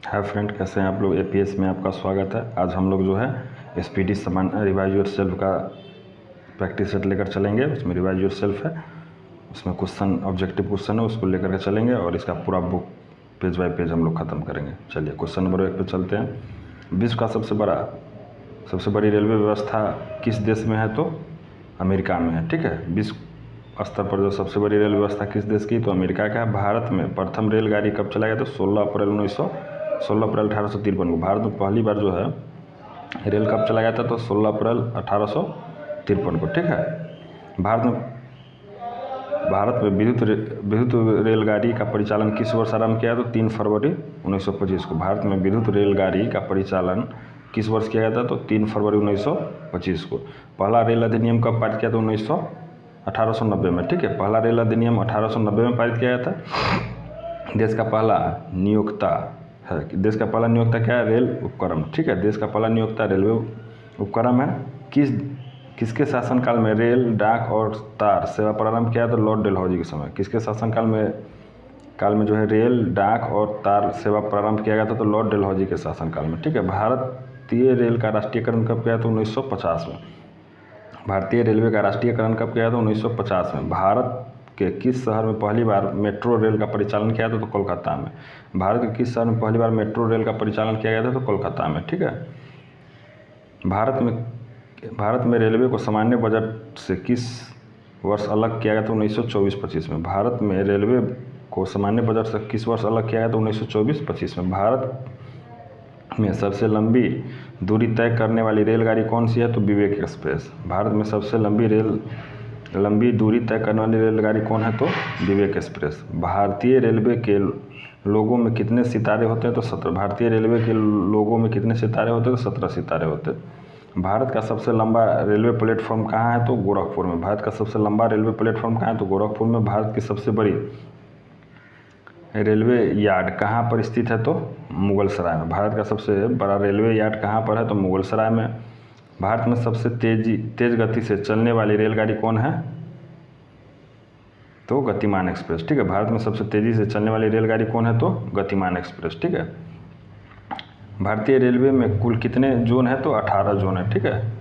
Hi friend, कैसे हैं आप लोग। एपीएस में आपका स्वागत है। आज हम लोग जो है एसपीटी समान रिवाइज योर सेल्फ का प्रैक्टिस सेट लेकर चलेंगे। उसमें रिवाइज योर सेल्फ है, उसमें क्वेश्चन ऑब्जेक्टिव क्वेश्चन है, उसको लेकर के चलेंगे और इसका पूरा बुक पेज बाय पेज हम लोग ख़त्म करेंगे। चलिए क्वेश्चन नंबर 1 पे चलते हैं। विश्व का सबसे बड़ी रेलवे व्यवस्था किस देश में है? तो अमेरिका में है। ठीक है, विश्व स्तर पर जो सबसे बड़ी रेल व्यवस्था किस देश की? तो अमेरिका का है। भारत में प्रथम रेलगाड़ी कब चलाया गया? तो 16 अप्रैल 1853 को भारत में पहली बार जो है रेल कब चलाया गया था? तो 16 अप्रैल 1853 को। ठीक है, भारत में विद्युत रेलगाड़ी का परिचालन किस वर्ष आरंभ किया? तो 3 फरवरी 1925 को। भारत में विद्युत रेलगाड़ी का परिचालन किस वर्ष किया गया था? तो 3 फरवरी 1925 को। पहला रेल अधिनियम कब पारित किया था? 1890 में। ठीक है, पहला रेल अधिनियम 1890 में पारित किया गया था। देश का पहला नियोक्ता क्या है? रेल उपक्रम। ठीक है, देश का पहला नियोक्ता रेलवे उपक्रम है। किसके शासनकाल में रेल, डाक और तार सेवा प्रारंभ किया? तो लॉर्ड डलहौजी के समय। किसके शासनकाल में जो है रेल, डाक और तार सेवा प्रारंभ किया गया था? तो लॉर्ड डलहौजी के शासनकाल में। ठीक है, भारतीय रेल का राष्ट्रीयकरण कब किया? तो 1950 में। भारतीय रेलवे का राष्ट्रीयकरण कब किया था? 1950 में। भारत के किस शहर में पहली बार मेट्रो रेल का परिचालन किया था? तो कोलकाता में। भारत के किस शहर में पहली बार मेट्रो रेल का परिचालन किया गया था? तो कोलकाता में। ठीक है, भारत में रेलवे को सामान्य बजट से किस वर्ष अलग किया गया था? 1924-25 में। भारत में रेलवे को सामान्य बजट से किस वर्ष अलग किया गया था? 1924-25 में। भारत में सबसे लंबी दूरी तय करने वाली रेलगाड़ी कौन सी है? तो विवेक एक्सप्रेस। भारत में सबसे लंबी दूरी तय करने वाली रेलगाड़ी कौन है? तो विवेक एक्सप्रेस। भारतीय रेलवे के लोगों में कितने सितारे होते हैं? तो 17। भारतीय रेलवे के लोगों में कितने सितारे होते हैं? तो 17 सितारे होते हैं। भारत का सबसे लंबा रेलवे प्लेटफॉर्म कहाँ है? तो गोरखपुर में। भारत का सबसे लंबा रेलवे प्लेटफॉर्म कहाँ है? तो गोरखपुर में। भारत की सबसे बड़ी रेलवे यार्ड कहाँ पर स्थित है? तो मुगलसराय में। भारत का सबसे बड़ा रेलवे यार्ड कहाँ पर है? तो मुगलसराय में। भारत में सबसे तेज गति से चलने वाली रेलगाड़ी कौन है? तो गतिमान एक्सप्रेस। ठीक है, भारत में सबसे तेज़ी से चलने वाली रेलगाड़ी कौन है? तो गतिमान एक्सप्रेस। ठीक है, भारतीय रेलवे में कुल कितने जोन है? तो 18 जोन है। ठीक है,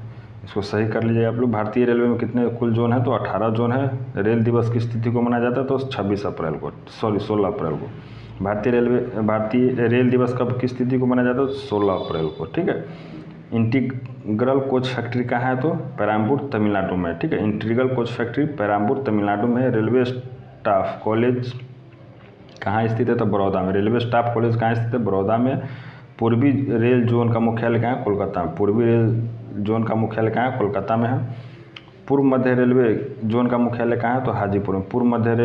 इसको सही कर लीजिए आप लोग। भारतीय रेलवे में कितने कुल जोन है? तो 18 जोन है। रेल दिवस किस तिथि को मनाया जाता है? तो 16 अप्रैल को। भारतीय रेल दिवस कब किस तिथि को मनाया जाता है? 16 अप्रैल को। ठीक है, इंटीग्रल कोच फैक्ट्री कहाँ है? तो पेराम्बूर तमिलनाडु में। ठीक है, integral coach factory Perambur Tamil Nadu में। रेलवे स्टाफ कॉलेज कहाँ स्थित है? तो बड़ौदा में। रेलवे स्टाफ कॉलेज कहाँ स्थित है? बड़ौदा में। पूर्वी रेल जोन का मुख्यालय कहाँ है? कोलकाता में। पूर्वी रेल जोन का मुख्यालय कहाँ है? कोलकाता में है। पूर्व मध्य रेलवे जोन का मुख्यालय कहाँ है? तो हाजीपुर में। पूर्व मध्य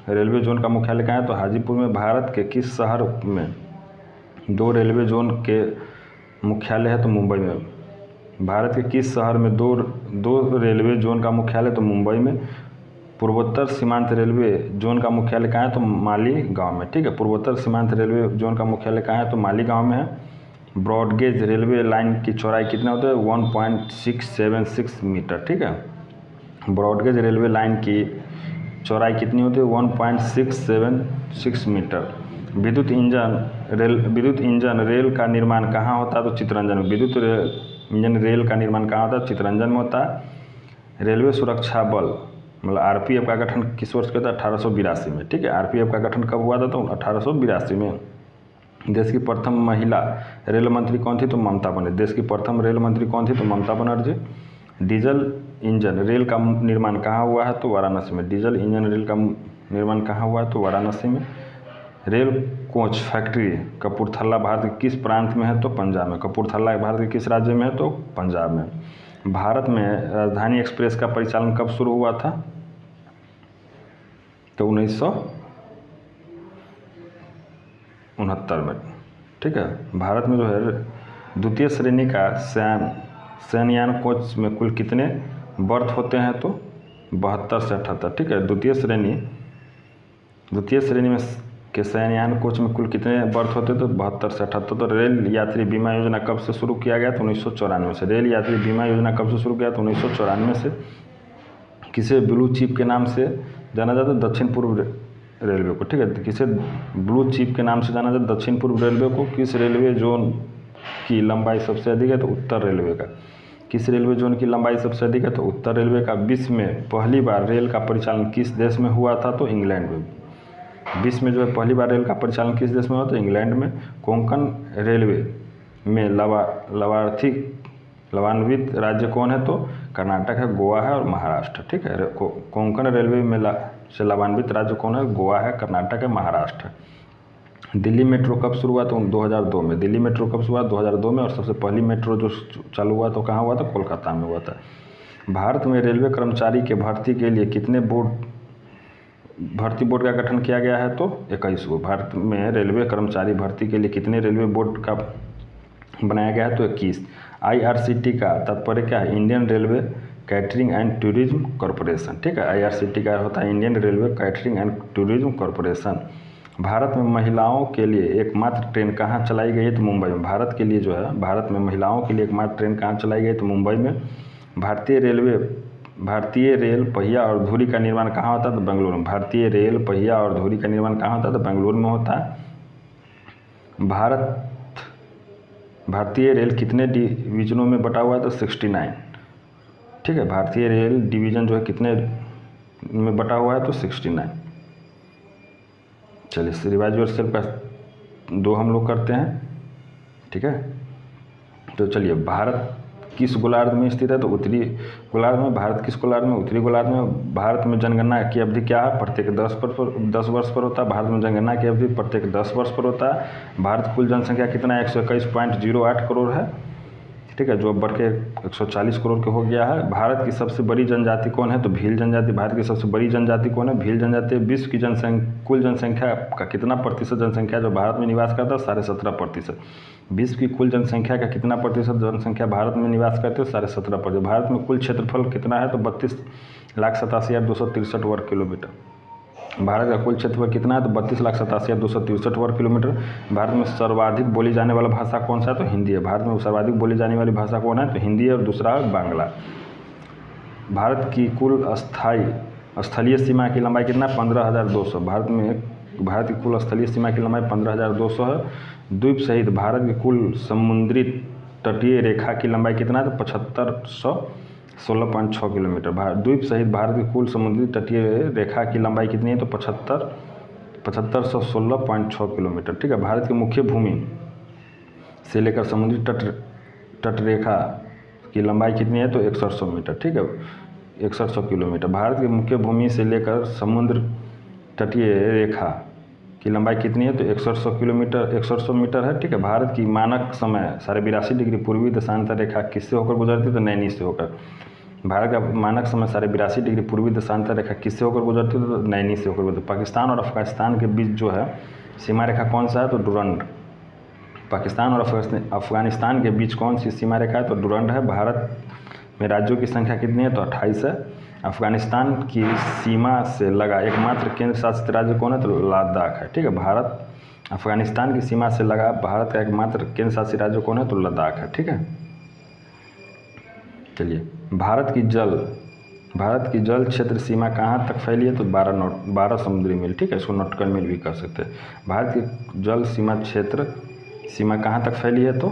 रेलवे जोन का मुख्यालय कहाँ है? तो हाजीपुर में। भारत के किस शहर में 2 रेलवे जोन के मुख्यालय है? तो मुंबई में। भारत के किस शहर में दो रेलवे जोन का मुख्यालय? तो मुंबई में। पूर्वोत्तर सीमांत रेलवे जोन का मुख्यालय कहाँ है? तो मालीगांव में। ठीक है, पूर्वोत्तर सीमांत रेलवे जोन का मुख्यालय कहाँ है? तो मालीगांव में है। ब्रॉडगेज रेलवे लाइन की चौड़ाई कितना होता है? 1.676 मीटर। ठीक है, ब्रॉडगेज रेलवे लाइन की चौड़ाई कितनी होती है? 1.676 मीटर। विद्युत इंजन रेल का निर्माण कहाँ होता है? तो चित्तरंजन में। विद्युत इंजन रेल का निर्माण कहाँ होता है? चित्तरंजन में होता है। रेलवे सुरक्षा बल मतलब आरपीएफ का गठन किस वर्ष किया था? 1882 में। ठीक है, आरपीएफ का गठन कब हुआ था? तो 1882 में। देश की प्रथम महिला रेल मंत्री कौन थी? तो ममता बनर्जी। देश की प्रथम रेल मंत्री कौन थी? तो Mamata Banerjee. Diesel engine rail का निर्माण कहाँ हुआ है? तो वाराणसी में। डीजल इंजन रेल का निर्माण कहाँ हुआ है? तो वाराणसी में। Rail coach factory Kapurthala Bharat के किस प्रांत में है? तो पंजाब में। कपूरथला भारत के किस राज्य में है? तो पंजाब में। भारत में राजधानी एक्सप्रेस का परिचालन कब शुरू हुआ था? तो 1969 में। ठीक है, भारत में जो है द्वितीय श्रेणी का शयनयान कोच में कुल कितने बर्थ होते हैं? तो 72 से 78। ठीक है, द्वितीय श्रेणी में के शयनयान कोच में कुल कितने बर्थ होते हैं? तो 72 से 78। तो रेल यात्री बीमा योजना कब से शुरू किया गया? तो 1994 से। रेल यात्री बीमा योजना कब से शुरू किया? तो 1994 से। किसे ब्लू चिप के नाम से जाना जाता है? दक्षिण पूर्व रेलवे को, ठीक है। तो किसे ब्लू चिप के नाम से जाना जाता है? दक्षिण पूर्व रेलवे को। किस रेलवे जोन की लंबाई सबसे अधिक है? तो उत्तर रेलवे का। किस रेलवे जोन की लंबाई सबसे अधिक है? तो उत्तर रेलवे का। विश्व में पहली बार रेल का परिचालन किस देश में हुआ था? तो इंग्लैंड में। विश्व में जो है पहली बार रेल का परिचालन किस देश में हुआ? तो इंग्लैंड में। कोंकण रेलवे में लाभान्वित राज्य कौन है? तो कर्नाटक है, गोवा है और महाराष्ट्र, ठीक है। कोंकण रेलवे में से लाभान्वित राज्य कौन है? गोवा है, कर्नाटक है, महाराष्ट्र। दिल्ली मेट्रो कब शुरू हुआ? तो 2002 में। दिल्ली मेट्रो कब शुरू हुआ? 2002 में। और सबसे पहली मेट्रो जो चालू हुआ तो कहाँ हुआ था? कोलकाता में हुआ था। भारत में रेलवे कर्मचारी के भर्ती के लिए कितने भर्ती बोर्ड का गठन किया गया है? तो 21 को। भारत में रेलवे कर्मचारी भर्ती के लिए कितने रेलवे बोर्ड का बनाया गया है? तो 21। IRCT का तात्पर्य क्या है? Indian railway catering and tourism corporation, ठीक है। IRCT का होता है Indian railway catering and tourism corporation. Bharat में महिलाओं के लिए एकमात्र ट्रेन कहाँ चलाई गई है? तो मुंबई में। भारत के लिए जो है, भारत में महिलाओं के लिए एकमात्र ट्रेन कहाँ चलाई गई? तो मुंबई में। भारतीय रेल पहिया और धुरी का निर्माण कहाँ होता है? तो बेंगलुरु में। भारतीय रेल पहिया और धुरी का निर्माण कहाँ होता है? तो बेंगलुरु में होता है। भारतीय रेल कितने डिवीजनों में बटा हुआ है? तो 69, ठीक है। भारतीय रेल डिवीज़न जो है कितने में बटा हुआ है? तो 69। चलिए रिवाइज योरसेल्फ का 2 हम लोग करते हैं, ठीक है। तो चलिए, भारत किस गोलार्ध में स्थित है? तो उत्तरी गोलार्ध में। भारत किस गोलार्ध में? उत्तरी गोलार्ध में। भारत में जनगणना की अवधि क्या है? प्रत्येक 10 वर्ष पर होता है। भारत में जनगणना की अवधि प्रत्येक 10 वर्ष पर होता है। भारत कुल जनसंख्या कितना है? 121.08 करोड़ है, ठीक है, जो अब बढ़ के 140 करोड़ के हो गया है। भारत की सबसे बड़ी जनजाति कौन है? तो भील जनजाति। भारत की सबसे बड़ी जनजाति कौन है? भील जनजाति। विश्व की कुल जनसंख्या का कितना प्रतिशत जनसंख्या जो भारत में निवास करता है? 17.5%। विश्व की कुल जनसंख्या का कितना प्रतिशत जनसंख्या भारत में निवास करते हो? 17.5%। भारत में कुल क्षेत्रफल कितना है? तो 32,87,263 वर्ग किलोमीटर। भारत का कुल क्षेत्रफल कितना है? तो 32,87,263 वर्ग किलोमीटर। भारत में सर्वाधिक बोली जाने वाला भाषा कौन सा है? तो हिंदी है। भारत में सर्वाधिक बोली जाने वाली भाषा कौन है? तो हिंदी है, और दूसरा है बांग्ला। भारत की कुल स्थलीय सीमा की लंबाई कितना है? 15,200। भारत की कुल स्थलीय सीमा की लंबाई 15,200 है। द्वीप सहित भारत की कुल समुद्री तटीय रेखा की लंबाई कितना है? तो 7516.6 किलोमीटर। द्वीप सहित भारत की कुल समुद्री तटीय रेखा की लंबाई कितनी है? तो 7516.6 किलोमीटर, ठीक है। भारत की मुख्य भूमि से लेकर समुद्री तटरेखा की लंबाई कितनी है? तो 6100 मीटर, ठीक है, 6100 किलोमीटर। भारत की मुख्य भूमि से लेकर समुद्र तटीय रेखा की लंबाई कितनी है? तो 6100 किलोमीटर, 6100 मीटर है, ठीक है। भारत की मानक समय 82.5 डिग्री पूर्वी देशांतर रेखा किससे होकर गुजरती है? तो नैनी से होकर। भारत का मानक समय 82.5 डिग्री पूर्वी देशांतर रेखा किससे होकर गुजरती है? तो नैनी से होकर गुजरती है। पाकिस्तान और अफगानिस्तान के बीच जो है सीमा रेखा कौन सा है? तो डुरंड। पाकिस्तान और अफगानिस्तान के बीच कौन सी सीमा रेखा है? तो डुरंड है। भारत में राज्यों की संख्या कितनी है? तो 28 है। अफगानिस्तान की सीमा से लगा एकमात्र केंद्र शासित राज्य कौन है? तो लद्दाख है, ठीक है। भारत अफगानिस्तान की सीमा से लगा भारत का एकमात्र केंद्र शासित राज्य कौन है? तो लद्दाख है, ठीक है। चलिए, भारत की जल क्षेत्र सीमा कहाँ तक फैली है? तो 12 समुद्री मील, ठीक है, इसको नॉटिकल मील भी कह सकते हैं। भारत की जल सीमा क्षेत्र सीमा कहाँ तक फैली है? तो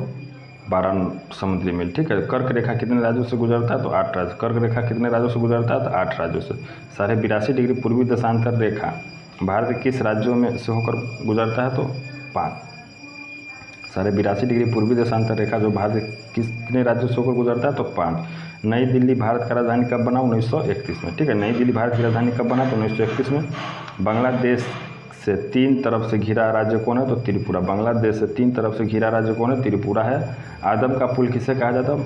12 समुद्री मील, ठीक है। कर्क रेखा कितने राज्यों से गुजरता है? तो 8 राज्य। कर्क रेखा कितने राज्यों से गुजरता है? तो 8 राज्यों से। 82.5 डिग्री पूर्वी देशांतर रेखा भारत के किस राज्यों में से होकर गुजरता है? तो 5। 82.5 डिग्री पूर्वी देशांतर रेखा जो भारत के कितने राज्यों से होकर गुजरता है? तो 5। नई दिल्ली भारत का राजधानी कब बना? 1931 में, ठीक है। नई दिल्ली भारत की राजधानी कब बना? तो 1931 में। बांग्लादेश से 3 तरफ से घिरा राज्य कौन है? तो त्रिपुरा। बांग्लादेश से 3 तरफ से घिरा राज्य कौन है? त्रिपुरा है। आदम का पुल किसे कहा जाता है?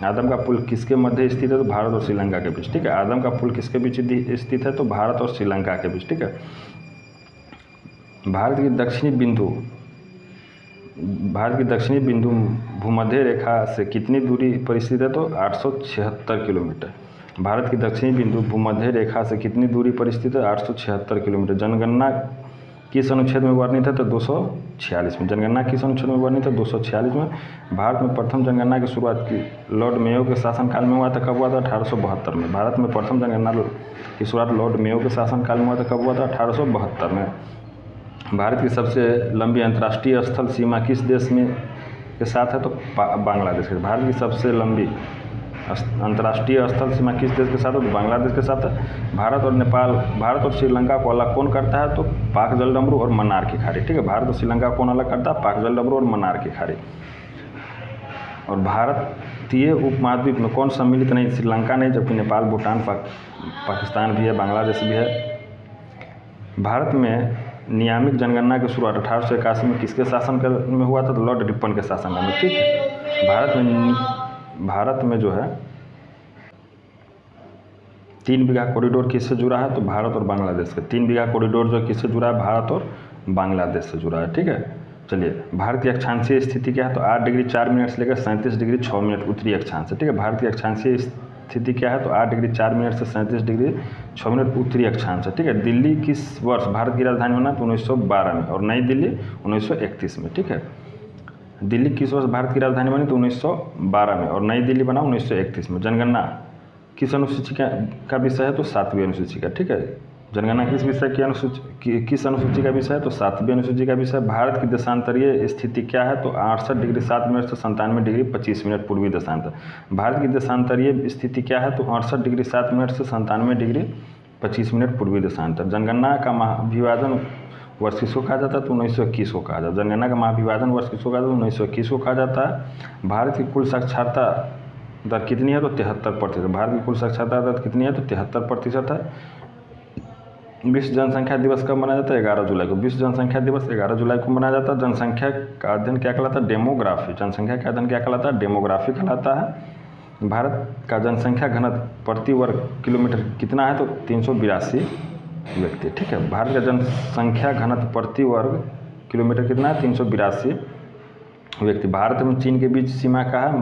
आदम का पुल किसके मध्य स्थित है? तो भारत और श्रीलंका के बीच, ठीक है। आदम का पुल किसके बीच स्थित है? तो भारत और श्रीलंका के बीच, ठीक है। भारत की दक्षिणी बिंदु भूमध्य रेखा से कितनी दूरी पर स्थित है? तो 876 किलोमीटर। भारत की दक्षिणी बिंदु भूमध्य रेखा से कितनी दूरी पर स्थित है? 876 किलोमीटर। जनगणना किस अनुच्छेद में वर्णित है? तो 246 में। जनगणना किस अनुच्छेद में वर्णित है? 246 में। भारत में प्रथम जनगणना की शुरुआत की लॉर्ड मेयो के शासनकाल में हुआ था। कब हुआ था? 1872 में। भारत में प्रथम जनगणना की शुरुआत लॉर्ड मेयो के शासनकाल में हुआ था। कब हुआ था? 1872 में। भारत की सबसे लंबी अंतर्राष्ट्रीय स्थल सीमा किस देश में के साथ है? तो बांग्लादेश के। भारत की सबसे लंबी अंतर्राष्ट्रीय स्थल सीमा किस देश के साथ है? तो बांग्लादेश के साथ है। भारत और श्रीलंका को अलग कौन करता है? तो पाक जलडमरू और मन्नार की खाड़ी। ठीक है, भारत और श्रीलंका कौन अलग करता है? पाक जलडमरू और मन्नार की खाड़ी। और भारतीय उपमहाद्वीप में कौन सम्मिलित नहीं? श्रीलंका नहीं, जबकि नेपाल, भूटान, पाकिस्तान भी है, बांग्लादेश भी है। भारत में नियामिक जनगणना की शुरुआत 1881 में किसके शासनकाल में हुआ था? तो लॉर्ड रिपन के शासनकाल में। ठीक है, भारत में जो है 3 बीघा कॉरिडोर किससे जुड़ा है? तो भारत और बांग्लादेश के। 3 बीघा कॉरिडोर जो किससे जुड़ा है? भारत और बांग्लादेश से जुड़ा है। ठीक है, चलिए, भारत की अक्षांशीय स्थिति क्या है? तो 8 डिग्री 4 मिनट से लेकर 37 डिग्री 6 मिनट उत्तरी अक्षांश है। ठीक है, भारत की अक्षांशीय स्थिति क्या है? तो 8 डिग्री 4 मिनट से 37 डिग्री 6 मिनट उत्तरी अक्षांश है। ठीक है, दिल्ली किस वर्ष भारत की राजधानी बना? तो 1912 में। और नई दिल्ली 1931 में। ठीक है, दिल्ली किस वर्ष भारत की राजधानी बनी? तो 1912 में। और नई दिल्ली बना 1931 में। जनगणना किस अनुसूची का विषय है? तो 7वीं अनुसूची का। ठीक है, जनगणना किस विषय की किस अनुसूची का विषय है? तो 7वीं अनुसूची का विषय। भारत की देशांतरीय स्थिति क्या है? तो 68 डिग्री 7 मिनट से 97 डिग्री 25 मिनट पूर्वी देशांतर। भारत की देशांतरीय स्थिति क्या है? तो 68 डिग्री 7 मिनट से 97 डिग्री 25 मिनट पूर्वी देशांतर। जनगणना का महाविभाजन वर्ष किसको कहा जाता है? तो 1921 को कहा जाता है। जनगणना का महाविभाजन वर्ष किसको कहा जाता है? 1921 को कहा जाता है। भारत की कुल साक्षरता दर कितनी है? तो 73%। भारत की कुल साक्षरता दर कितनी है? तो 73% है। विश्व जनसंख्या दिवस कब मनाया जाता है? 11 जुलाई को। विश्व जनसंख्या दिवस 11 जुलाई को मनाया जाता है। जनसंख्या का अध्ययन क्या कहलाता है? डेमोग्राफी। जनसंख्या का अध्ययन क्या कहलाता है? डेमोग्राफी कहलाता है। भारत का जनसंख्या घनत्व प्रति वर्ग किलोमीटर कितना है? तो 382 व्यक्ति। ठीक है, भारत का जनसंख्या घनत्व प्रति वर्ग किलोमीटर कितना है? 382 व्यक्ति। भारत में चीन के बीच सीमा का है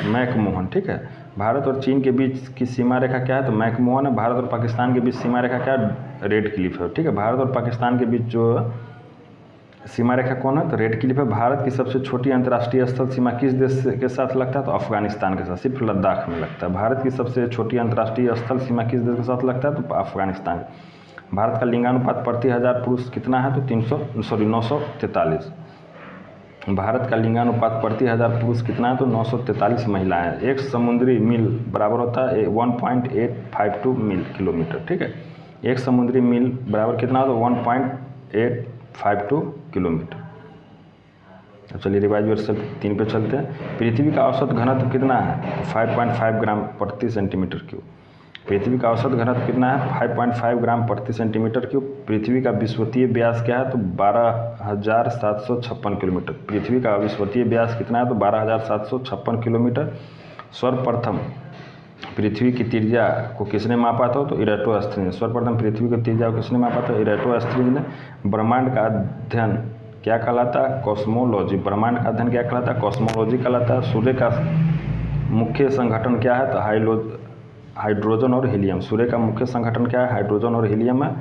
मैकमोहन। ठीक है, भारत और चीन के बीच की सीमा रेखा क्या है? तो मैकमोहन है। भारत और पाकिस्तान के बीच सीमा रेखा क्या है? रेड क्लिफ है। ठीक है, भारत और पाकिस्तान के बीच जो सीमा रेखा कौन है? तो रेड क्लिफ है। भारत की सबसे छोटी अंतर्राष्ट्रीय स्थल सीमा किस देश के साथ लगता है? तो अफगानिस्तान के साथ, सिर्फ लद्दाख में लगता है। भारत की सबसे छोटी अंतर्राष्ट्रीय स्थल सीमा किस देश के साथ लगता है? तो अफगानिस्तान। भारत का लिंगानुपात प्रति 1000 पुरुष कितना है? तो 943। भारत का लिंगानुपात प्रति 1000 पुरुष कितना है? तो 943 महिलाएं हैं। एक समुद्री मील बराबर होता है 1.852 मील किलोमीटर। ठीक है, एक समुद्री मील बराबर कितना है? तो 1.852 किलोमीटर। अब चलिए रिवाइज वर्सेल 3 पे चलते हैं। पृथ्वी का औसत घनत्व कितना है? 5.5 ग्राम प्रति सेंटीमीटर क्यूब। पृथ्वी का औसत घनत्व कितना है? 5.5 ग्राम प्रति सेंटीमीटर क्यूब। पृथ्वी का विषुवतीय व्यास क्या है? तो 12,756 किलोमीटर। पृथ्वी का विषुवतीय व्यास कितना है? तो 12,756 किलोमीटर। सर्वप्रथम पृथ्वी की त्रिज्या को किसने मापा था? तो इराटोस्थनीज ने। सर्वप्रथम पृथ्वी की त्रिज्या को किसने मापा था? इराटोस्थनीज ने। ब्रह्मांड का अध्ययन क्या कहलाता है? कॉस्मोलॉजी। ब्रह्मांड का अध्ययन क्या कहलाता है? कॉस्मोलॉजी कहलाता है। सूर्य का मुख्य संगठन क्या है? तो हाइड्रोजन और हीलियम। सूर्य का मुख्य संगठन क्या है? हाइड्रोजन और हीलियम है।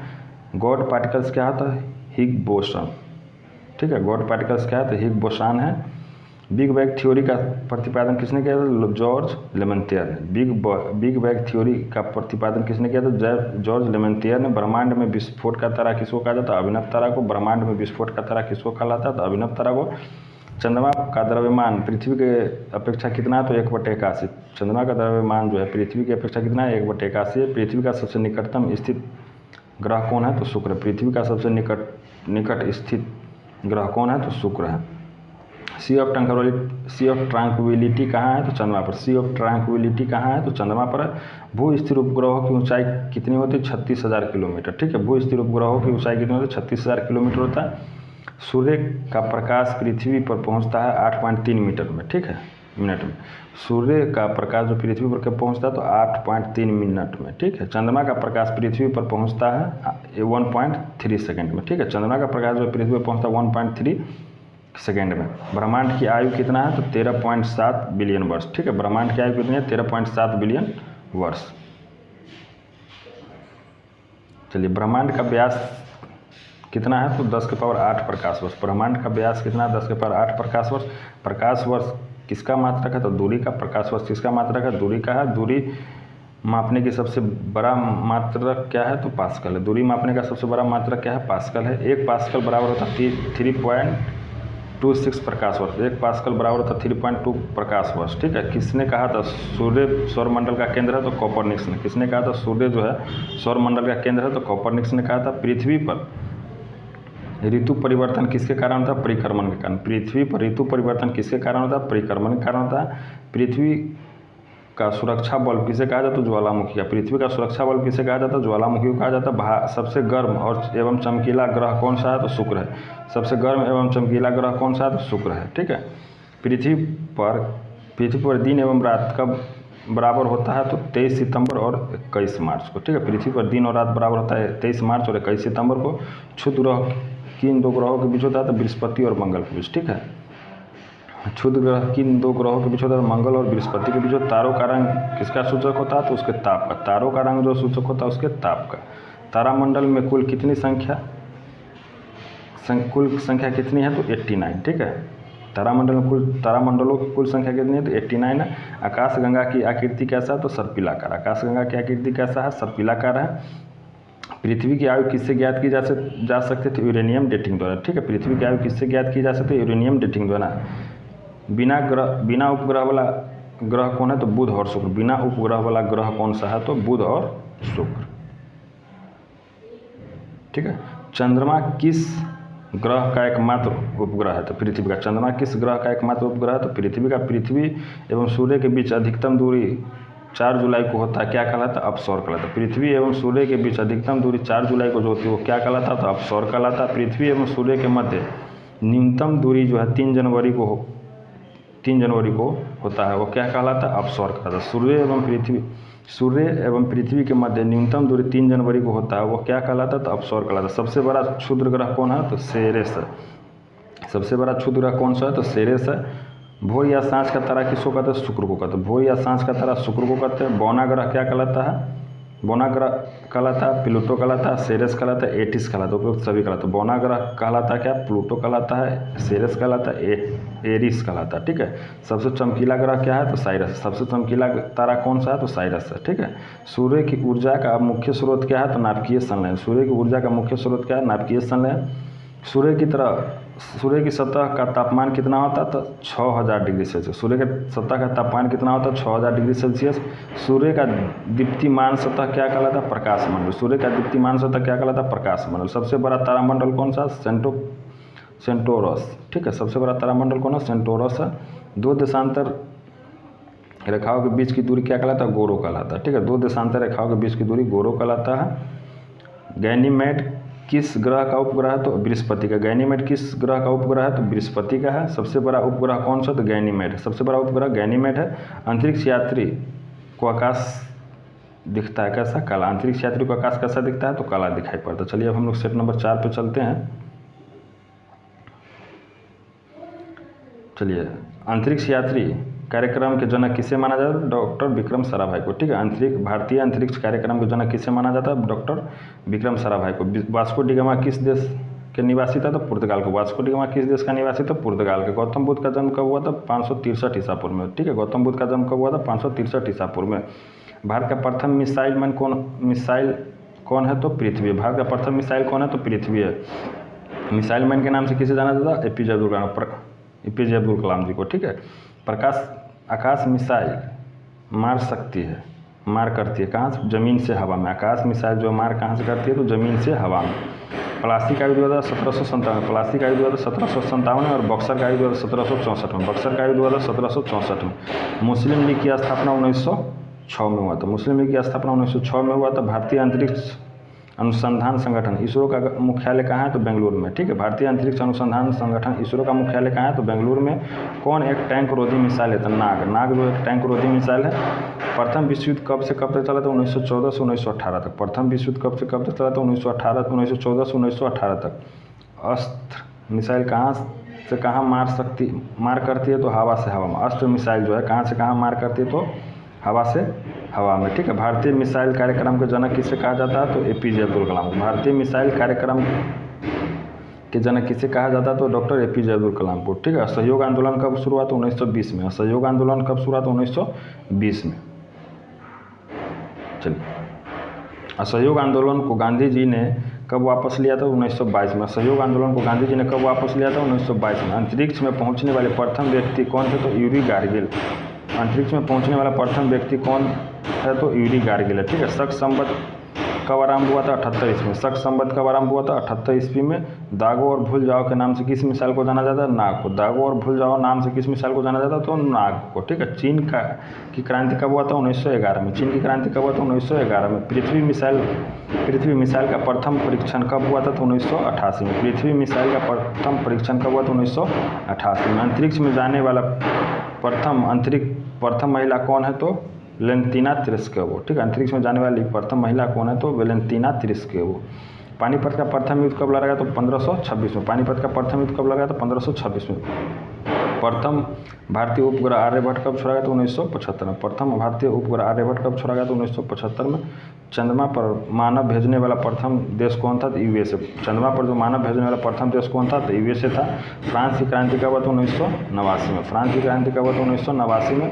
गॉड पार्टिकल्स क्या होता है? हिग बोसन। ठीक है, गॉड पार्टिकल्स क्या है? तो हिग बोसान है। बिग बैंग थ्योरी का प्रतिपादन किसने किया था? जॉर्ज लेमेंटियर ने। बिग बैंग थ्योरी का प्रतिपादन किसने किया था? जॉर्ज लेमेंटियर ने। ब्रह्मांड में विस्फोट का तारा किसको कहा जाता है? अभिनव तारा को। ब्रह्मांड में विस्फोट का तारा किसको कहलाता है? तो अभिनव तारा को। चंद्रमा का द्रव्यमान पृथ्वी के अपेक्षा कितना है? तो 1/81। चंद्रमा का द्रव्यमान जो है पृथ्वी की अपेक्षा कितना है? 1/81 है। पृथ्वी का सबसे निकटतम स्थित ग्रह कौन है? तो शुक्र। पृथ्वी का सबसे निकट स्थित ग्रह कौन है? तो शुक्र है। सी ऑफ ट्रैंक्विलिटी कहाँ है? तो चंद्रमा पर। सी ऑफ ट्रैंक्विलिटी कहाँ है? तो चंद्रमा पर। भू स्थिर उपग्रहों की ऊंचाई कितनी होती है? 36,000 किलोमीटर। ठीक है, भू स्थिर उपग्रहों की ऊंचाई कितनी होती है? 36,000 किलोमीटर होता है। सूर्य का प्रकाश पृथ्वी पर पहुंचता है 8.3 मीटर में। ठीक है, मिनट में। सूर्य का प्रकाश जो पृथ्वी पर पहुंचता है तो 8.3 मिनट में। ठीक है, चंद्रमा का प्रकाश पृथ्वी पर पहुंचता है 1.3 सेकेंड में। ठीक है, चंद्रमा का प्रकाश जो पृथ्वी पर पहुंचता है 1.3 सेकेंड में। ब्रह्मांड की आयु कितना है? तो 13.7 बिलियन वर्ष। ठीक है, ब्रह्मांड की आयु कितनी है? 13.7 बिलियन वर्ष। चलिए, ब्रह्मांड का व्यास कितना है तो 10 के पावर 8 प्रकाश वर्ष। ब्रह्मांड का व्यास कितना है 10 के पावर 8 प्रकाश वर्ष। प्रकाश वर्ष किसका मात्रक है तो दूरी का। प्रकाश वर्ष किसका मात्रक है दूरी का है। दूरी मापने की सबसे बड़ा मात्रक क्या है तो पास्कल है। दूरी मापने का सबसे बड़ा मात्रक क्या है पास्कल है। 1 पास्कल बराबर होता है 3.26 प्रकाश वर्ष। 1 पास्कल बराबर होता है 3.2 प्रकाश वर्ष। ठीक है, किसने कहा था सूर्य सौरमंडल का केंद्र है तो कोपरनिकस ने। किसने कहा था सूर्य जो है सौरमंडल का केंद्र है तो कोपरनिकस ने कहा था। पृथ्वी पर ऋतु परिवर्तन किसके कारण होता है परिक्रमण के कारण। पृथ्वी पर ऋतु परिवर्तन किसके कारण होता है परिक्रमण के कारण होता है। पृथ्वी का सुरक्षा बल्ब किसे कहा जाता है ज्वालामुखी का। पृथ्वी का सुरक्षा बल्ब किसे कहा जाता है ज्वालामुखी को कहा जाता है। सबसे गर्म और एवं चमकीला ग्रह कौन सा है तो शुक्र है। सबसे गर्म एवं चमकीला ग्रह कौन सा है तो शुक्र है। ठीक है, पृथ्वी पर दिन एवं रात कब बराबर होता है तो 23 सितंबर और 21 मार्च को। ठीक है, पृथ्वी पर दिन और रात बराबर होता है 23 मार्च और 21 सितंबर को। क्षुद्र ग्रह किन 2 ग्रहों के बीच होता है तो बृहस्पति और मंगल के बीच। ठीक है, क्षुद्र ग्रह किन 2 ग्रहों के बीच होता है मंगल और बृहस्पति के बीच। तारों का रंग किसका सूचक होता है तो उसके ताप का। तारों का रंग जो सूचक होता है उसके ताप का। तारामंडल में कुल कितनी संख्या कितनी है तो 89। ठीक है, तारामंडलों की कुल संख्या कितनी है तो 89 है। आकाशगंगा की आकृति कैसा है तो सर्पिलाकार। आकाशगंगा की आकृति कैसा है सर्पिलाकार है। पृथ्वी की आयु किससे ज्ञात की जा सकती है तो यूरेनियम डेटिंग द्वारा। ठीक है, पृथ्वी की आयु किससे ज्ञात की जा सकती है यूरेनियम डेटिंग द्वारा। बिना उपग्रह वाला ग्रह कौन है तो बुध और शुक्र। बिना उपग्रह वाला ग्रह कौन सा है तो बुध और शुक्र। ठीक है, चंद्रमा किस ग्रह का एकमात्र उपग्रह है तो पृथ्वी का। चंद्रमा किस ग्रह का एकमात्र उपग्रह है तो पृथ्वी का। पृथ्वी एवं सूर्य के बीच अधिकतम दूरी 4 जुलाई को होता है क्या कहलाता है अपसौर कहलाता है। पृथ्वी एवं सूर्य के बीच अधिकतम दूरी 4 जुलाई को जो होती है वो क्या कहलाता है तो अपसौर कहलाता है। पृथ्वी एवं सूर्य के मध्य न्यूनतम दूरी जो है 3 जनवरी को होता है वो क्या कहलाता है अपसौर कहलाता है। सूर्य एवं पृथ्वी के मध्य न्यूनतम दूरी 3 जनवरी को होता है वो क्या कहलाता है तो अपसौर कहलाता है। सबसे बड़ा क्षुद्र ग्रह कौन है तो सेरेस है। सबसे बड़ा क्षुद्र ग्रह कौन सा है तो सेरेस है। भोर या सांझ का तारा किसको कहते हैं शुक्र को कहते हैं। भोर या सांझ का तारा शुक्र को कहते हैं। बौना ग्रह क्या कहलाता है बौना ग्रह कहलाता है प्लूटो कहलाता है। सेरेस कहलाता है एटिस कहलाता है। उपयुक्त सभी कहलाता है। बौना ग्रह कहलाता है क्या प्लूटो कहलाता है। सेरेस कहलाता है एरिस कहलाता है। ठीक है, सबसे चमकीला ग्रह क्या है तो साइरस। सबसे चमकीला तारा कौन सा है तो साइरस है। ठीक है, सूर्य की ऊर्जा का मुख्य स्रोत क्या है तो नाभिकीय संलयन। सूर्य की ऊर्जा का मुख्य स्रोत क्या है नाभिकीय संलयन। सूर्य की सतह का तापमान कितना होता है तो 6000 डिग्री सेल्सियस। सूर्य के सतह का तापमान कितना होता है 6000 डिग्री सेल्सियस। सूर्य का दीप्तिमान सतह क्या कहलाता है प्रकाशमंडल। सूर्य का दीप्तिमान सतह क्या कहलाता है प्रकाशमंडल। सबसे बड़ा तारामंडल कौन सा सेंटोरस। ठीक है, सबसे बड़ा तारामंडल कौन है सेंटोरस है। 2 देशांतर रेखाओं के बीच की दूरी क्या कहलाता है गोरो कहलाता है। ठीक है, 2 देशांतर रेखाओं के बीच की दूरी गोरो कहलाता है। गैनीमेड किस ग्रह का उपग्रह है तो बृहस्पति का। गैनीमेड किस ग्रह का उपग्रह है तो बृहस्पति का है। सबसे बड़ा उपग्रह कौन सा तो गैनीमेड है। सबसे बड़ा उपग्रह गैनीमेड है। अंतरिक्ष यात्री को आकाश दिखता है कैसा काला। अंतरिक्ष यात्री को आकाश कैसा दिखता है तो काला दिखाई पड़ता है। चलिए अब हम लोग सेट नंबर 4 पे चलते हैं। चलिए, अंतरिक्ष यात्री कार्यक्रम के जनक किसे माना जाता है डॉक्टर विक्रम साराभाई को। ठीक है, भारतीय अंतरिक्ष कार्यक्रम के जनक किसे माना जाता है डॉक्टर विक्रम साराभाई को। वास्को डी गामा किस देश के निवासी था तो पुर्तगाल को। वास्को डी गामा किस देश का निवासी था पुर्तगाल के। गौतम बुद्ध का जन्म कब हुआ था 563 ईसा पूर्व में। ठीक है, गौतम बुद्ध का जन्म कब हुआ था 563 ईसा पूर्व में। भारत का प्रथम मिसाइल कौन है तो पृथ्वी। भारत का प्रथम मिसाइल कौन है तो पृथ्वी है। मिसाइल मैन के नाम से किसे जाना जाता है एपीजे अब्दुल कलाम जी को। ठीक है, आकाश मिसाइल मार करती है कहाँ से ज़मीन से हवा में। आकाश मिसाइल जो मार कहाँ से करती है तो ज़मीन से हवा में। प्लासी का युद्ध 1757। प्लासी का युद्ध 1757 और बक्सर का युद्ध 1764 में। बक्सर का युद्ध 1764 में। मुस्लिम लीग की स्थापना 1906 में हुआ था। मुस्लिम लीग की स्थापना 1906 में हुआ था। भारतीय अंतरिक्ष अनुसंधान संगठन इसरो का मुख्यालय कहाँ है तो बेंगलुरु में। ठीक है, भारतीय अंतरिक्ष अनुसंधान संगठन इसरो का मुख्यालय कहाँ है तो बेंगलुरु में। कौन एक टैंक रोधी मिसाइल है तो नाग जो एक टैंक रोधी मिसाइल है। प्रथम विश्व युद्ध कब से कब तक चला था 1914 से 1918 तक। प्रथम विश्व युद्ध कब से कब तक चला था 1914 से 1918 तक। अस्त्र मिसाइल कहाँ से कहाँ मार करती है तो हवा से हवा में। अस्त्र मिसाइल जो है कहाँ से कहाँ मार करती है तो हवा से हवा में, ठीक है। भारतीय मिसाइल कार्यक्रम के जनक किसे कहा जाता है? तो एपीजे अब्दुल कलाम। भारतीय मिसाइल कार्यक्रम के जनक किसे कहा जाता है? तो डॉक्टर एपीजे अब्दुल कलाम को, ठीक है। असहयोग आंदोलन कब शुरू हुआ? तो 1920 में। असहयोग आंदोलन कब शुरू हुआ? तो 1920 में। चलिए, असहयोग आंदोलन को गांधी जी ने कब वापस लिया था? 1922 में। असहयोग आंदोलन को गांधी जी ने कब वापस लिया था? 1922 में। अंतरिक्ष में पहुंचने वाले प्रथम व्यक्ति कौन थे? तो यूरी गार्गिल। अंतरिक्ष में पहुंचने वाला प्रथम व्यक्ति कौन है? तो यूरी गार्गिल है, ठीक है। शक संवत कब आरंभ हुआ था? 78 ईस्वी में। शक संवत कब आरंभ हुआ था? 78 ईस्वी में। दागो और भूल जाओ के नाम से किस मिसाइल को जाना जाता है? नाग को। दागो और भूल जाओ नाम से किस मिसाइल को जाना जाता है? तो नाग को, ठीक है। चीन की क्रांति कब हुआ था? 1911 में। चीन की क्रांति कब हुआ था? 1911 में। पृथ्वी मिसाइल का प्रथम परीक्षण कब हुआ था? तो 1988 में। पृथ्वी मिसाइल का प्रथम परीक्षण कब हुआ था? 1988 में। अंतरिक्ष में जाने वाला प्रथम महिला कौन है? तो वेलेंतीना तेरेस्केवा, ठीक है। अंतरिक्ष में जाने वाली प्रथम महिला कौन है? तो वेलेंतीना तेरेस्केवा। पानीपत का प्रथम युद्ध कब लड़ा गया? तो 1526 में। पानीपत का प्रथम युद्ध कब लड़ा गया? तो 1526 में। प्रथम भारतीय उपग्रह आर्यभट्ट कब छोड़ा गया? तो 1975 में। प्रथम भारतीय उपग्रह आर्यभट्ट कब छोड़ा गया? तो 1975 में। चंद्रमा पर मानव भेजने वाला प्रथम देश कौन था? तो यूएसए। चंद्रमा पर जो मानव भेजने वाला प्रथम देश कौन था? तो यूएसए था। फ्रांस की क्रांति कब हुआ? तो 1989 में। फ्रांस की क्रांति कब हुआ? तो 1989 में।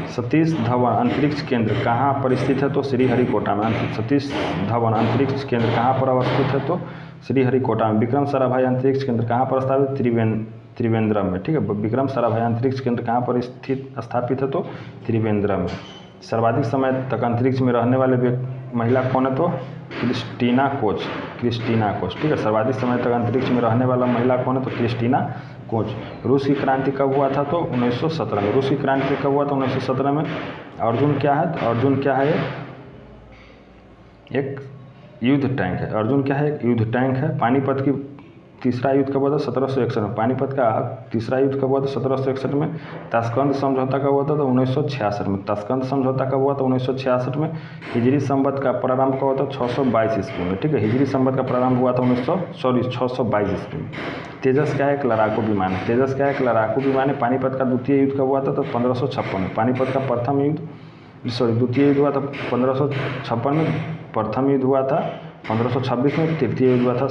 सतीश धवन अंतरिक्ष केंद्र कहाँ पर स्थित है? तो श्रीहरिकोटा में। सतीश धवन अंतरिक्ष केंद्र कहाँ पर अवस्थित है? तो श्रीहरिकोटा में। विक्रम साराभाई अंतरिक्ष केंद्र कहाँ पर स्थापित? त्रिवेंद्रम में, ठीक है। विक्रम साराभाई अंतरिक्ष केंद्र कहाँ पर स्थापित है? तो त्रिवेंद्रम में। सर्वाधिक समय तक अंतरिक्ष में रहने वाले महिला कौन है? तो क्रिस्टीना कोच। ठीक है। सर्वाधिक समय तक अंतरिक्ष में रहने वाला महिला कौन है? तो क्रिस्टीना कोच। रूस की क्रांति कब हुआ था? तो 1917 में। रूस की क्रांति कब हुआ था? 1917 में। अर्जुन क्या है? अर्जुन क्या है? एक युद्ध टैंक है। अर्जुन क्या है? एक युद्ध टैंक है। पानीपत की तीसरा युद्ध कब हुआ था? 1761 में। पानीपत का तीसरा युद्ध कब हुआ था? 1761 में। ताशकंद समझौता कब हुआ था? तो 1966 में। ताशकंद समझौता कब हुआ था? 1966 में। हिजरी संवत का प्रारंभ कब हुआ था? 622 ईस्वी में, ठीक है। हिजरी संवत का प्रारंभ हुआ था 622 ईस्वी में। तेजस क्या है? एक लड़ाकू विमान है। तेजस क्या है? एक लड़ाकू विमान है। पानीपत का द्वितीय युद्ध कब हुआ था? तो 1556 में। पानीपत का द्वितीय युद्ध हुआ था 1556 में। प्रथम युद्ध हुआ था 1526 में। तृतीय युद्ध हुआ था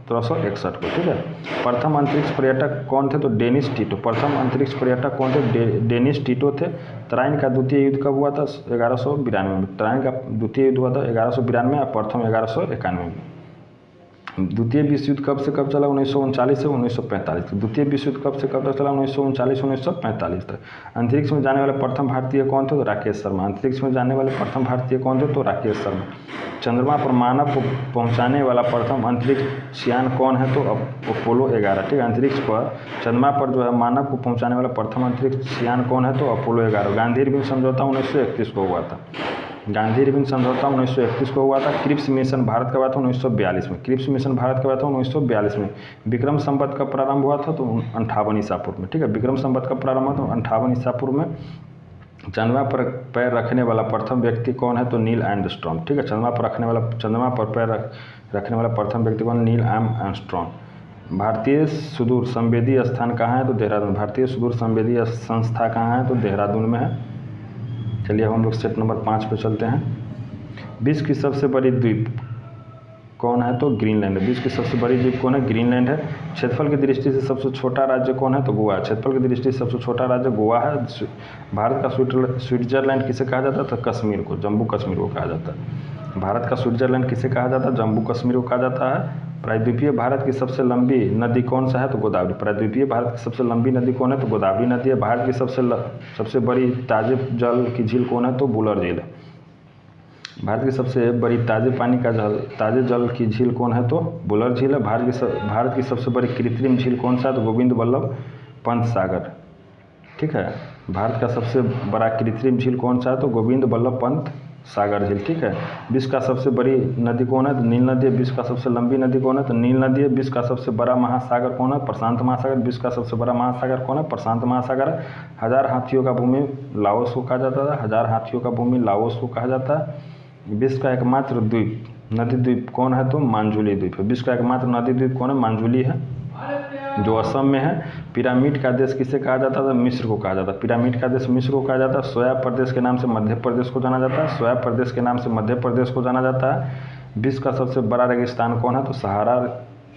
1761 को, ठीक है। प्रथम अंतरिक्ष पर्यटक कौन थे? तो डेनिस टीटो। प्रथम अंतरिक्ष पर्यटक कौन थे? डेनिस टीटो थे। तराइन का द्वितीय युद्ध कब हुआ था? 1192 में। तराइन का द्वितीय युद्ध हुआ था 1192 और प्रथम 1191 में। द्वितीय विश्व युद्ध कब से कब चला? 1939 से 1945 तक। द्वितीय विश्व युद्ध कब से कब तक चला? 1939-1945 तक। अंतरिक्ष में जाने वाले प्रथम भारतीय कौन थे? तो राकेश शर्मा। अंतरिक्ष में जाने वाले प्रथम भारतीय कौन थे? तो राकेश शर्मा। चंद्रमा पर मानव को पहुंचाने वाला प्रथम अंतरिक्ष यान कौन है? तो अपोलो 11, ठीक है। अंतरिक्ष पर चंद्रमा पर जो है मानव को पहुंचाने वाला प्रथम अंतरिक्ष यान कौन है? तो अपोलो 11। गांधी इरविन समझौता 1931 को हुआ था। गांधी इरविन समझौता 1931 को हुआ था। क्रिप्स मिशन भारत का हुआ था 1942 में। क्रिप्स मिशन भारत का हुआ था 1942 में। विक्रम संवत का प्रारंभ हुआ था तो 58 ईसापुर में, ठीक है। विक्रम संवत का प्रारंभ हुआ तो 58 ईसापुर में। चंद्रमा पर पैर रखने वाला प्रथम व्यक्ति कौन है? तो नील आर्मस्ट्रॉन्ग, ठीक है। चंद्रमा पर पैर रखने वाला प्रथम व्यक्ति कौन? Neil Armstrong. भारतीय सुदूर संवेदी स्थान कहाँ है? तो देहरादून। भारतीय सुदूर संवेदी संस्था कहाँ है? तो देहरादून में है। चलिए अब हम लोग सेट नंबर 5 पे चलते हैं। विश्व की सबसे बड़ी द्वीप कौन है? तो ग्रीनलैंड है। विश्व की सबसे बड़ी द्वीप कौन है? ग्रीनलैंड है। क्षेत्रफल की दृष्टि से सबसे छोटा राज्य कौन है? तो गोवा है। क्षेत्रफल की दृष्टि से सबसे छोटा राज्य गोवा है। भारत का स्विट्जरलैंड किसे कहा जाता है? तो कश्मीर को, जम्मू कश्मीर को कहा जाता है। भारत का स्विट्जरलैंड किसे कहा जाता है? जम्मू कश्मीर को कहा जाता है। प्रायद्वीपीय भारत की सबसे लंबी नदी कौन सा है? तो गोदावरी। प्रायद्वीपीय भारत की सबसे लंबी नदी कौन है? तो गोदावरी नदी है। भारत की सबसे बड़ी ताजे जल की झील कौन है? तो बुलर झील है। भारत की सबसे बड़ी ताजे जल की झील कौन है? तो बुलर झील है। भारत की सबसे बड़ी कृत्रिम झील कौन सा है? तो गोविंद वल्लभ पंत सागर, ठीक है। भारत का सबसे बड़ा कृत्रिम झील कौन सा है? तो गोविंद वल्लभ पंत सागर झील, ठीक है। विश्व का सबसे बड़ी नदी कौन है? तो नील नदी है। विश्व का सबसे लंबी नदी कौन है? तो नील नदी है। विश्व का सबसे बड़ा महासागर कौन है? प्रशांत महासागर। विश्व का सबसे बड़ा महासागर कौन है? प्रशांत महासागर। 1000 हाथियों का भूमि लाओस को कहा जाता है। 1000 हाथियों का भूमि लाओस को कहा जाता है। विश्व का एकमात्र नदी द्वीप कौन है? तो मांजुली द्वीप है। विश्व का एकमात्र नदी द्वीप कौन है? मांजुली है। जो असम में है। पिरामिड का देश किसे कहा जाता है? मिस्र को कहा जाता है। पिरामिड का देश मिस्र को कहा जाता है। सोया प्रदेश के नाम से मध्य प्रदेश को जाना जाता है। सोया प्रदेश के नाम से मध्य प्रदेश को जाना जाता है। विश्व का सबसे बड़ा रेगिस्तान कौन है? तो सहारा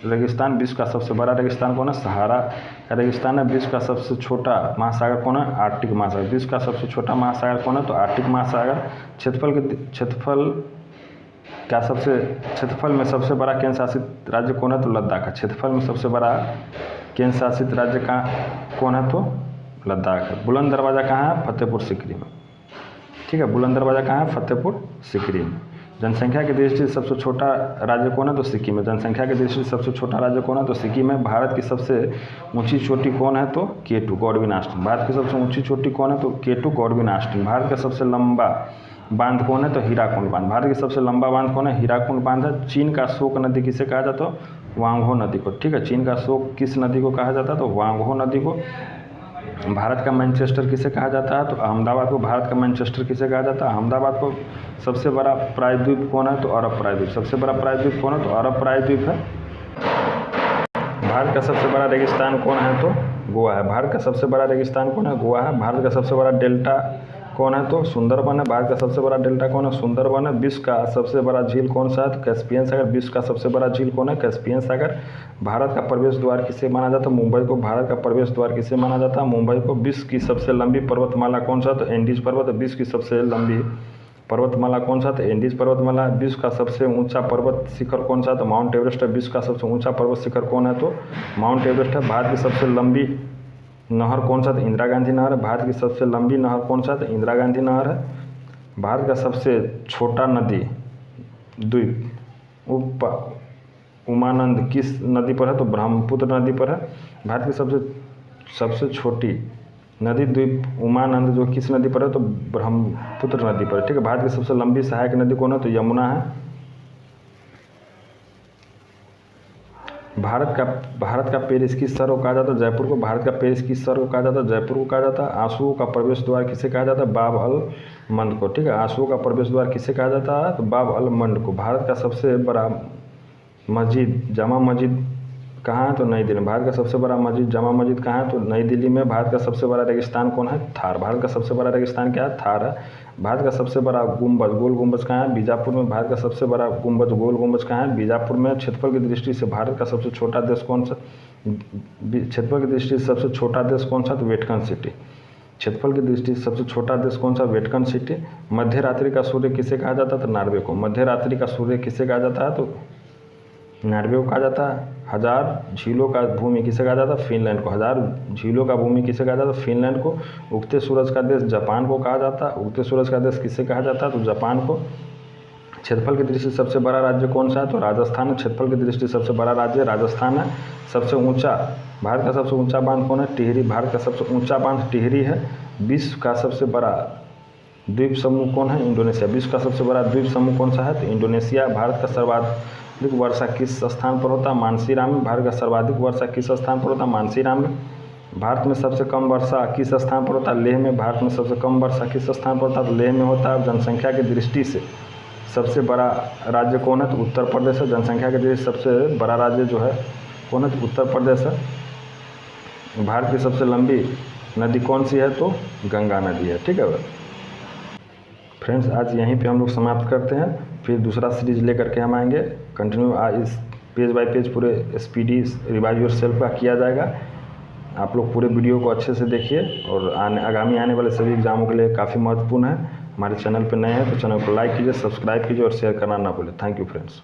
रेगिस्तान। विश्व का सबसे बड़ा रेगिस्तान कौन है? सहारा का रेगिस्तान है। विश्व का सबसे छोटा महासागर कौन है? आर्कटिक महासागर। विश्व का सबसे छोटा महासागर कौन है? तो आर्कटिक महासागर। क्षेत्रफल में सबसे बड़ा केंद्र शासित राज्य कौन है? तो लद्दाख है। क्षेत्रफल में सबसे बड़ा केंद्र शासित राज्य कौन है? तो लद्दाख है। बुलंद दरवाज़ा कहाँ है? फतेहपुर सीकरी में। ठीक है, बुलंद दरवाज़ा कहाँ है? फतेहपुर सीकरी में। जनसंख्या की दृष्टि से सबसे छोटा राज्य कौन है? तो सिक्किम है। जनसंख्या की दृष्टि से सबसे छोटा राज्य कौन है? तो सिक्किम है। भारत की सबसे ऊंची चोटी कौन है? तो K2 गॉडविन ऑस्टिन। भारत की सबसे ऊंची चोटी कौन है? तो K2 गॉडविन ऑस्टिन। भारत का सबसे लंबा बांध कौन है? तो हीराकुंड बांध। भारत की सबसे लंबा बांध कौन है? हीराकुंड बांध है। चीन का शोक नदी किसे कहा जाता है? तो वांगहो नदी को। ठीक है, चीन का शोक किस नदी को कहा जाता है? तो वांगहो नदी को। भारत का मैनचेस्टर किसे कहा जाता है? तो अहमदाबाद को। भारत का मैनचेस्टर किसे कहा जाता है? अहमदाबाद को। सबसे बड़ा प्रायद्वीप कौन है? तो अरब प्रायद्वीप। सबसे बड़ा प्रायद्वीप कौन है? तो अरब प्रायद्वीप है। भारत का सबसे बड़ा रेगिस्तान कौन है? तो गोवा है। भारत का सबसे बड़ा रेगिस्तान कौन है? गोवा है। भारत का सबसे बड़ा डेल्टा कौन है? तो सुंदरबन है। भारत का सबसे बड़ा डेल्टा कौन है? सुंदरबन है। विश्व का सबसे बड़ा झील कौन सा है? तो कैस्पियन सागर। विश्व का सबसे बड़ा झील कौन है? कैस्पियन सागर। भारत का प्रवेश द्वार किसे माना जाता है? मुंबई को। भारत का प्रवेश द्वार किसे माना जाता है? मुंबई को। विश्व की सबसे लंबी पर्वतमाला कौन सा? तो एंडीज पर्वत। विश्व की सबसे लंबी पर्वतमाला कौन सा? तो एंडीज पर्वतमाला। विश्व का सबसे ऊंचा पर्वत शिखर कौन सा? तो माउंट एवरेस्ट है। विश्व का सबसे ऊंचा पर्वत शिखर कौन है? तो माउंट एवरेस्ट है। भारत की सबसे लंबी नहर कौन सा? तो इंदिरा गांधी नहर है। भारत की सबसे लंबी नहर कौन सा? तो इंदिरा गांधी नहर है। भारत का सबसे छोटा नदी द्वीप उमानंद किस नदी पर है? तो ब्रह्मपुत्र नदी पर है। भारत की सबसे छोटी नदी द्वीप उमानंद जो किस नदी पर है? तो ब्रह्मपुत्र नदी पर है। ठीक है, भारत की सबसे लंबी सहायक नदी कौन है? तो यमुना है। भारत का पेरिस किस शहर को कहा जाता है? जयपुर को। भारत का पेरिस किस शहर को कहा जाता है? जयपुर को कहा जाता है। आंसुओं का प्रवेश द्वार किसे कहा जाता है? बाब अल मंद को। ठीक है, आंसुओं का प्रवेश द्वार किसे कहा जाता है? तो बाब अल मंद को। भारत का सबसे बड़ा मस्जिद जामा मस्जिद कहाँ है? तो नई दिल्ली। भारत का सबसे बड़ा मस्जिद जामा मस्जिद कहाँ है? तो नई दिल्ली में। भारत का सबसे बड़ा रेगिस्तान कौन है? थार। भारत का सबसे बड़ा रेगिस्तान क्या है? थार है। भारत का सबसे बड़ा गुंबज गोल गुंबज कहाँ है? बीजापुर में। भारत का सबसे बड़ा गुंबज गोल गुंबज कहाँ है? बीजापुर में। क्षेत्रफल की दृष्टि से भारत का सबसे छोटा देश कौन सा? क्षेत्रफल की दृष्टि से सबसे छोटा देश कौन सा? तो वेटिकन सिटी। क्षेत्रफल की दृष्टि से सबसे छोटा देश कौन सा? Vatican city. मध्य रात्रि का सूर्य किसे कहा जाता है? तो नॉर्वे को। मध्य रात्रि का सूर्य किसे कहा जाता है? तो नॉर्वे को कहा जाता है। 1000 झीलों का भूमि किसे कहा जाता है? फिनलैंड को। 1000 झीलों का भूमि किसे कहा जाता है? फिनलैंड को। उगते सूरज का देश जापान को कहा जाता है। उगते सूरज का देश किसे कहा जाता है? तो जापान को। क्षेत्रफल की दृष्टि से सबसे बड़ा राज्य कौन सा है? तो राजस्थान है। क्षेत्रफल की दृष्टि से सबसे बड़ा राज्य राजस्थान है। सबसे ऊंचा भारत का सबसे ऊंचा बांध कौन है? टिहरी। भारत का सबसे ऊंचा बांध टिहरी है। विश्व का सबसे बड़ा द्वीप समूह कौन है? इंडोनेशिया। विश्व का सबसे बड़ा द्वीप समूह कौन सा है? तो इंडोनेशिया। भारत का सर्वाधिक वर्षा किस स्थान पर होता है? मानसीराम में। भारत का सर्वाधिक वर्षा किस स्थान पर होता है? मानसीराम में। भारत में सबसे कम वर्षा किस स्थान पर होता है? लेह में। भारत में सबसे कम वर्षा किस स्थान पर होता है? तो लेह में होता है। जनसंख्या की दृष्टि से सबसे बड़ा राज्य कौन है? तो उत्तर प्रदेश है। जनसंख्या की दृष्टि से सबसे बड़ा राज्य जो है कौन है? तो उत्तर प्रदेश है। भारत की सबसे लंबी नदी कौन सी है? तो गंगा नदी है। ठीक है फ्रेंड्स, आज यहीं पे हम लोग समाप्त करते हैं। फिर दूसरा सीरीज लेकर के हम आएंगे। कंटिन्यू इस पेज बाय पेज पूरे स्पीडी रिवाइज योर सेल्फ का किया जाएगा। आप लोग पूरे वीडियो को अच्छे से देखिए और आगामी आने वाले सभी एग्जामों के लिए काफ़ी महत्वपूर्ण है। हमारे चैनल पर नए हैं तो चैनल को लाइक कीजिए, सब्सक्राइब कीजिए और शेयर करना ना भूलें। Thank you friends.